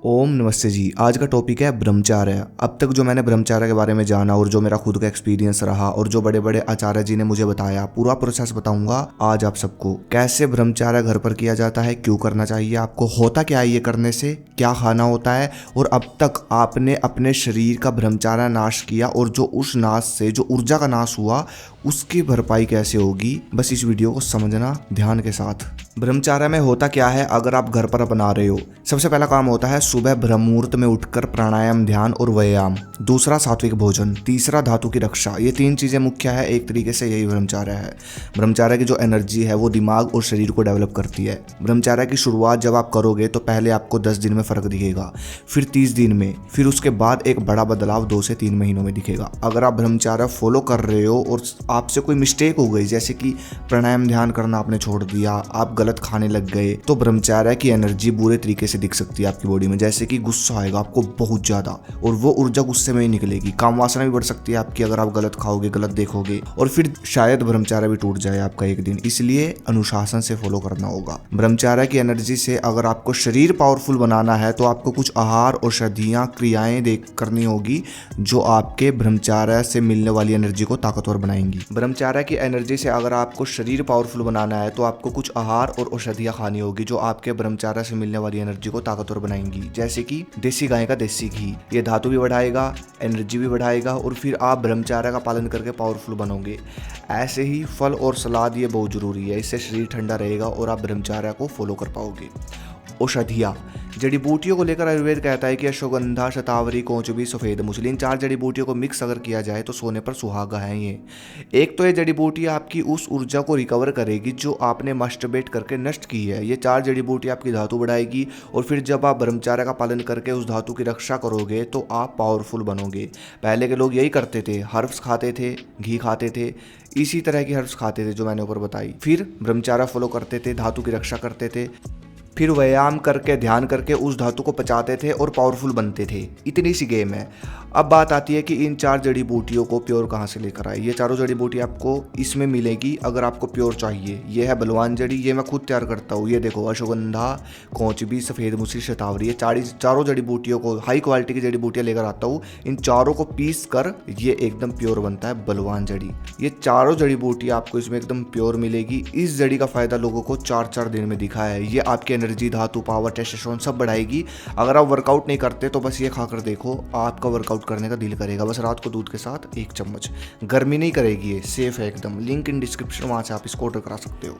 ओम नमस्ते जी। आज का टॉपिक है ब्रह्मचार्य। अब तक जो मैंने ब्रह्मचार्य के बारे में जाना और जो मेरा खुद का एक्सपीरियंस रहा और जो बड़े बड़े आचार्य जी ने मुझे बताया, पूरा प्रोसेस बताऊंगा आज आप सबको। कैसे ब्रह्मचार्य घर पर किया जाता है, क्यों करना चाहिए आपको, होता क्या है ये करने से, क्या खाना होता है, और अब तक आपने अपने शरीर का ब्रह्मचार्य नाश किया और जो उस नाश से जो ऊर्जा का नाश हुआ उसकी भरपाई कैसे होगी। बस इस वीडियो को समझना ध्यान के साथ। ब्रह्मचार्य में होता क्या है अगर आप घर पर अपना रहे हो। सबसे पहला काम होता है सुबह ब्रह्म मुहूर्त में उठकर प्राणायाम, ध्यान और व्यायाम। दूसरा सात्विक भोजन। तीसरा धातु की रक्षा। ये तीन चीजें मुख्य है। एक तरीके से यही ब्रह्मचार्य है। ब्रह्मचार्य की जो एनर्जी है वो दिमाग और शरीर को डेवलप करती है। ब्रह्मचार्य की शुरुआत जब आप करोगे तो पहले आपको 10 दिन में फर्क दिखेगा, फिर 30 दिन में, फिर उसके बाद एक बड़ा बदलाव 2 से 3 महीनों में दिखेगा। अगर आप ब्रह्मचार्य फॉलो कर रहे हो और आपसे कोई मिस्टेक हो गई, जैसे कि प्राणायाम ध्यान करना आपने छोड़ दिया, आप गलत खाने लग गए, तो ब्रह्मचार्य की एनर्जी बुरे तरीके से दिख सकती है आपकी बॉडी में। जैसे कि गुस्सा आएगा आपको बहुत ज्यादा और वो ऊर्जा गुस्से में ही निकलेगी। काम वासना भी बढ़ सकती है आपकी अगर आप गलत खाओगे, गलत देखोगे, और फिर शायद ब्रह्मचार्य भी टूट जाए आपका एक दिन। इसलिए अनुशासन से फॉलो करना होगा। ब्रह्मचार्य की एनर्जी से अगर आपको शरीर पावरफुल बनाना है तो आपको कुछ आहार, औषधियां, क्रियाएं करनी होगी जो आपके ब्रह्मचार्य से मिलने वाली एनर्जी को ताकतवर बनाएंगी। ब्रह्मचार्य की एनर्जी से अगर आपको शरीर पावरफुल बनाना है तो आपको कुछ आहार और औषधियां खानी होगी जो आपके ब्रह्मचार्य से मिलने वाली एनर्जी को ताकतवर बनाएंगी। जैसे कि देसी गाय का देसी घी, ये धातु भी बढ़ाएगा, एनर्जी भी बढ़ाएगा और फिर आप ब्रह्मचार्य का पालन करके पावरफुल बनोगे। ऐसे ही फल और सलाद, ये बहुत जरूरी है। इससे शरीर ठंडा रहेगा और आप ब्रह्मचार्य को फॉलो कर पाओगे। औषधियाँ, जड़ी बूटियों को लेकर आयुर्वेद कहता है कि अश्वगंधा, शतावरी, कौचबी, सफ़ेद मूसली, इन 4 जड़ी बूटियों को मिक्स अगर किया जाए तो सोने पर सुहागा है ये। एक तो ये जड़ी बूटी आपकी उस ऊर्जा को रिकवर करेगी जो आपने मास्टरबेट करके नष्ट की है। ये 4 जड़ी बूटी आपकी धातु बढ़ाएगी और फिर जब आप ब्रह्मचार्य का पालन करके उस धातु की रक्षा करोगे तो आप पावरफुल बनोगे। पहले के लोग यही करते थे, हर्ब्स खाते थे, घी खाते थे, इसी तरह की हर्ब्स खाते थे जो मैंने ऊपर बताई, फिर ब्रह्मचार्य फॉलो करते थे, धातु की रक्षा करते थे, फिर व्यायाम करके, ध्यान करके उस धातु को पचाते थे और पावरफुल बनते थे। इतनी सी गेम है। अब बात आती है कि इन 4 जड़ी बूटियों को प्योर कहाँ से लेकर आए। ये चारों जड़ी बूटी आपको इसमें मिलेगी अगर आपको प्योर चाहिए। ये है बलवान जड़ी, ये मैं खुद तैयार करता हूँ। ये देखो, अश्वगंधा, कौचबी, सफ़ेद मूसली, शतावरी, ये चारों जड़ी बूटियों को, हाई क्वालिटी की जड़ी बूटियाँ लेकर आता हूँ। इन चारों को पीस कर ये एकदम प्योर बनता है बलवान जड़ी। ये चारों जड़ी बूटी आपको इसमें एकदम प्योर मिलेगी। इस जड़ी का फायदा लोगों को 4-4 दिन में दिखा है। ये आपके एनर्जी, धातु, पावर, टेस्टोस्टेरोन सब बढ़ाएगी। अगर आप वर्कआउट नहीं करते तो बस ये खाकर देखो, आपका वर्कआउट करने का दिल करेगा। बस रात को दूध के साथ 1 चम्मच। गर्मी नहीं करेगी, ये सेफ है एकदम। लिंक इन डिस्क्रिप्शन, वहां से आप इसको ऑर्डर करा सकते हो।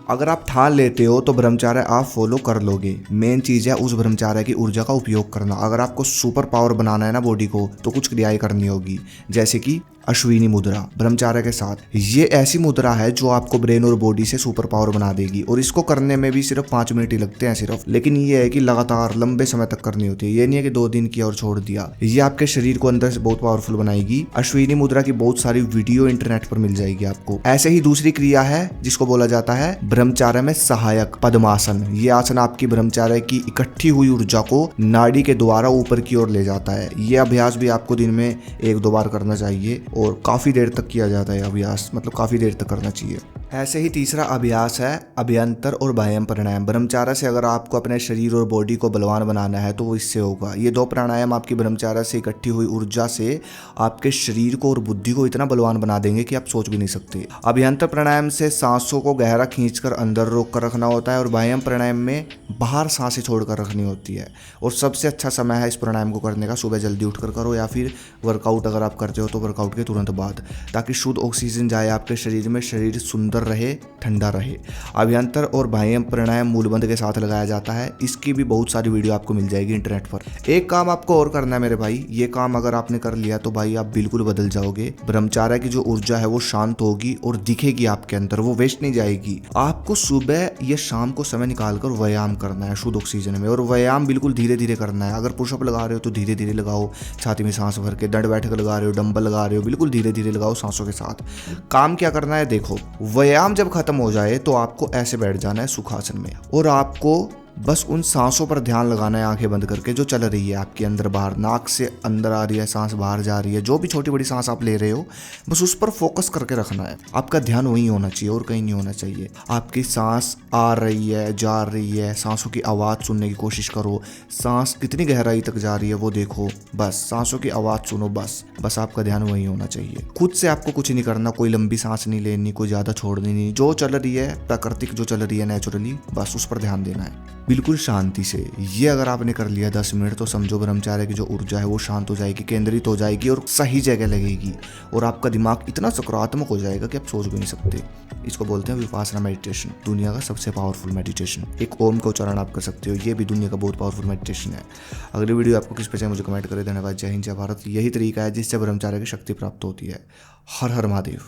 अगर आप ठान लेते हो तो ब्रह्मचार्य आप फॉलो कर लोगे। मेन चीज है उस ब्रह्मचार्य की ऊर्जा का उपयोग करना। अगर आपको सुपर पावर बनाना है ना बॉडी को, तो कुछ क्रियाएं करनी होगी। जैसे कि अश्विनी मुद्रा ब्रह्मचार्य के साथ। ये ऐसी मुद्रा है जो आपको ब्रेन और बॉडी से सुपर पावर बना देगी और इसको करने में भी सिर्फ 5 मिनट ही लगते हैं सिर्फ। लेकिन ये है कि लगातार लंबे समय तक करनी होती है। ये नहीं है कि 2 दिन किया और छोड़ दिया। ये आपके शरीर को अंदर से बहुत पावरफुल बनाएगी। अश्विनी मुद्रा की बहुत सारी वीडियो इंटरनेट पर मिल जाएगी आपको। ऐसे ही दूसरी क्रिया है जिसको बोला जाता है ब्रह्मचार्य में सहायक पद्मासन। ये आसन आपकी ब्रह्मचार्य की इकट्ठी हुई ऊर्जा को नाड़ी के द्वारा ऊपर की ओर ले जाता है। ये अभ्यास भी आपको दिन में 1-2 बार करना चाहिए और काफी देर तक किया जाता है अभ्यास, मतलब काफी देर तक करना चाहिए। ऐसे ही तीसरा अभ्यास है अभ्यंतर और व्यायाम प्राणायाम। ब्रह्मचार्य से अगर आपको अपने शरीर और बॉडी को बलवान बनाना है तो वो इससे होगा। ये 2 प्राणायाम आपकी ब्रह्मचार्य से इकट्ठी हुई ऊर्जा से आपके शरीर को और बुद्धि को इतना बलवान बना देंगे कि आप सोच भी नहीं सकते। अभ्यंतर प्राणायाम से सांसों को गहरा खींचकर अंदर रोक कर रखना होता है और व्यायाम प्राणायाम में बाहर सांसें छोड़कर रखनी होती है। और सबसे अच्छा समय है इस प्राणायाम को करने का सुबह जल्दी उठकर करो, या फिर वर्कआउट अगर आप करते हो तो वर्कआउट के तुरंत बाद, ताकि शुद्ध ऑक्सीजन जाए आपके शरीर में, शरीर सुंदर रहे, ठंडा रहे। अभ्यंतर और व्यायाम प्राणायाम मूलबंध के साथ लगाया जाता है। इसकी भी बहुत सारी वीडियो आपको मिल जाएगी इंटरनेट पर। एक काम आपको और करना है मेरे भाई, ये काम अगर आपने कर लिया तो भाई आप बिल्कुल बदल जाओगे। ब्रह्मचार्य की जो ऊर्जा है वो शांत होगी और दिखेगी आपके अंदर, वो वेस्ट नहीं जाएगी। आपको सुबह या शाम को समय निकालकर व्यायाम करना है शुद्ध ऑक्सीजन में, और व्यायाम बिल्कुल धीरे धीरे करना है। अगर पुशअप लगा रहे हो तो धीरे धीरे लगाओ, छाती में सांस भर के। दंड बैठक लगा रहे हो, डंबल लगा रहे हो, बिल्कुल धीरे धीरे लगाओ सांसों के साथ। काम क्या करना है देखो, व्यायाम जब खत्म हो जाए तो आपको ऐसे बैठ जाना है सुखासन में, और आपको बस उन सांसों पर ध्यान लगाना है आंखें बंद करके जो चल रही है आपके अंदर बाहर, नाक से अंदर आ रही है सांस, बाहर जा रही है, जो भी छोटी बड़ी सांस आप ले रहे हो बस उस पर फोकस करके रखना है। आपका ध्यान वहीं होना चाहिए और कहीं नहीं होना चाहिए। आपकी सांस आ रही है, जा रही है, सांसों की आवाज़ सुनने की कोशिश करो, सांस कितनी गहराई तक जा रही है वो देखो, बस सांसों की आवाज़ सुनो, बस आपका ध्यान वहीं होना चाहिए। खुद से आपको कुछ नहीं करना, कोई लंबी सांस नहीं लेनी, कोई ज़्यादा छोड़नी नहीं, जो चल रही है प्राकृतिक, जो चल रही है नेचुरली, बस उस पर ध्यान देना है बिल्कुल शांति से। ये अगर आपने कर लिया 10 मिनट तो समझो ब्रह्मचार्य की जो ऊर्जा है वो शांत हो जाएगी, केंद्रित हो जाएगी और सही जगह लगेगी, और आपका दिमाग इतना सकारात्मक हो जाएगा कि आप सोच भी नहीं सकते। इसको बोलते हैं विपासना मेडिटेशन, दुनिया का सबसे पावरफुल मेडिटेशन। एक ओम का उच्चारण आप कर सकते हो, ये भी दुनिया का बहुत पावरफुल मेडिटेशन है। अगली वीडियो आपको किस पे चाहिए मुझे कमेंट करें। धन्यवाद। जय हिंद, जय भारत। यही तरीका है जिससे ब्रह्मचार्य की शक्ति प्राप्त होती है। हर हर महादेव।